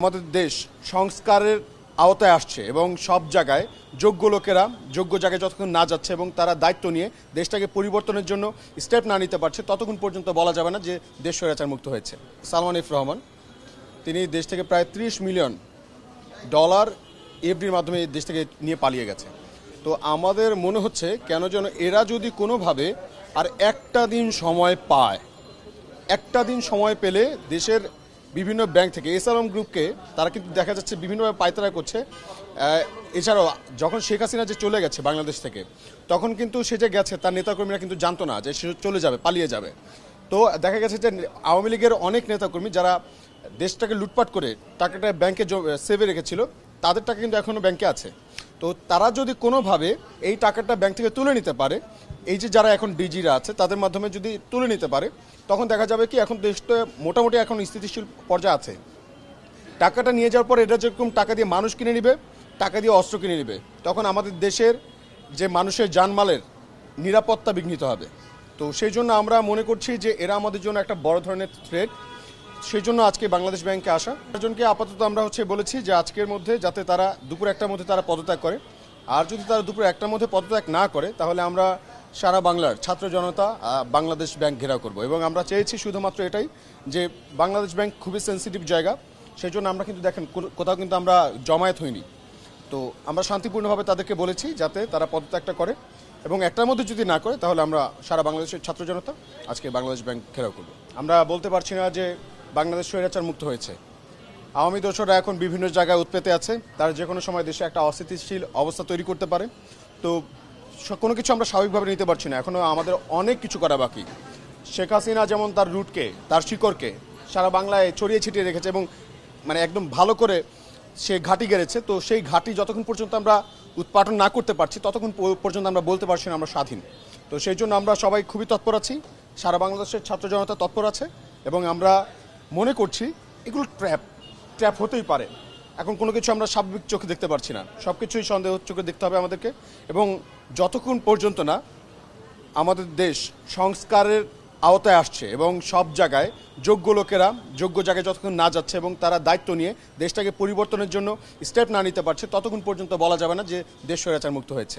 আমাদের দেশ সংস্কারের আওতায় আসছে এবং সব জায়গায় যোগ্য লোকেরা যোগ্য জায়গায় যতক্ষণ না যাচ্ছে এবং তারা দায়িত্ব নিয়ে দেশটাকে পরিবর্তনের জন্য স্টেপ না নিতে পারছে ততক্ষণ পর্যন্ত বলা যাবে না যে দেশ স্বৈরাচার মুক্ত হয়েছে। সালমান এফ রহমান তিনি দেশ থেকে প্রায় $30 মিলিয়ন এফডির মাধ্যমে এই দেশ থেকে নিয়ে পালিয়ে গেছে। তো আমাদের মনে হচ্ছে কেন যেন এরা যদি কোনোভাবে আর একটা দিন সময় পায়, একটা দিন সময় পেলে দেশের বিভিন্ন ব্যাংক থেকে এসআরএম গ্রুপকে তারা কিন্তু দেখা যাচ্ছে বিভিন্নভাবে পায়তারা করছে। এছাড়াও যখন শেখ হাসিনা যে চলে গেছে বাংলাদেশ থেকে, তখন কিন্তু সে যে গেছে তার নেতাকর্মীরা কিন্তু জানতো না যে সে চলে যাবে, পালিয়ে যাবে। তো দেখা গেছে যে আওয়ামী লীগের অনেক নেতাকর্মী যারা দেশটাকে লুটপাট করে টাকাটা ব্যাংকে সেভে রেখেছিল, তাদের টাকা কিন্তু এখনও ব্যাংকে আছে। তো তারা যদি কোনোভাবে এই টাকাটা ব্যাংক থেকে তুলে নিতে পারে, এই যে যারা এখন ডিজিরা আছে তাদের মাধ্যমে যদি তুলে নিতে পারে, তখন দেখা যাবে কি এখন দেশটা মোটামুটি এখন স্থিতিশীল পর্যায়ে আছে। টাকাটা নিয়ে যাওয়ার পর এটা যেরকম টাকা দিয়ে মানুষ কিনে নিবে, টাকা দিয়ে অস্ত্র কিনে নিবে, তখন আমাদের দেশের যে মানুষের জানমালের নিরাপত্তা বিঘ্নিত হবে। তো সেই জন্য আমরা মনে করছি যে এরা আমাদের জন্য একটা বড় ধরনের থ্রেট। সেই জন্য আজকে বাংলাদেশ ব্যাংকে আসা একজনকে আপাতত আমরা বলেছি যে আজকের মধ্যে যাতে তারা দুপুর 1টার মধ্যে তারা পদত্যাগ করে। আর যদি তারা দুপুর 1টার মধ্যে পদত্যাগ না করে, তাহলে আমরা সারা বাংলার ছাত্র জনতা বাংলাদেশ ব্যাংক ঘেরাও করব। এবং আমরা চেয়েছি শুধুমাত্র এটাই যে বাংলাদেশ ব্যাংক খুবই সেন্সিটিভ জায়গা, সেই জন্য আমরা কিন্তু দেখেন কোথাও কিন্তু আমরা জমায়েত হইনি। তো আমরা শান্তিপূর্ণভাবে তাদেরকে বলেছি যাতে তারা পদত্যাগটা করে, এবং 1টার মধ্যে যদি না করে তাহলে আমরা সারা বাংলাদেশের ছাত্র জনতা আজকে বাংলাদেশ ব্যাংক ঘেরাও করব। আমরা বলতে পারছি না যে বাংলাদেশ স্বৈরাচার মুক্ত হয়েছে। আওয়ামী দোসররা এখন বিভিন্ন জায়গায় উৎপেতে আছে, তারা যে কোনো সময় দেশে একটা অস্থিতিশীল অবস্থা তৈরি করতে পারে। তো কোনো কিছু আমরা স্বাভাবিকভাবে নিতে পারছি না, এখনও আমাদের অনেক কিছু করা বাকি। শেখ হাসিনা যেমন তার রুটকে, তার শিকড়কে সারা বাংলায় ছড়িয়ে ছিটিয়ে রেখেছে এবং একদম ভালো করে সে ঘাঁটি গেড়েছে। তো সেই ঘাঁটি যতক্ষণ পর্যন্ত আমরা উৎপাদন না করতে পারছি, ততক্ষণ পর্যন্ত আমরা বলতে পারছি না আমরা স্বাধীন। তো সেই জন্য আমরা সবাই খুবই তৎপর আছি, সারা বাংলাদেশের ছাত্র জনতা তৎপর আছে, এবং আমরা মনে করছি এগুলো ট্র্যাপ হতেই পারে। এখন কোনো কিছু আমরা স্বাভাবিক চোখে দেখতে পারছি না, সব কিছুই সন্দেহ চোখে দেখতে হবে আমাদেরকে। এবং যতক্ষণ পর্যন্ত না আমাদের দেশ সংস্কারের আওতায় আসছে এবং সব জায়গায় যোগ্য লোকেরা যোগ্য জায়গায় যতক্ষণ না যাচ্ছে এবং তারা দায়িত্ব নিয়ে দেশটাকে পরিবর্তনের জন্য স্টেপ না নিতে পারছে, ততক্ষণ পর্যন্ত বলা যাবে না যে দেশ স্বৈরাচার মুক্ত হয়েছে।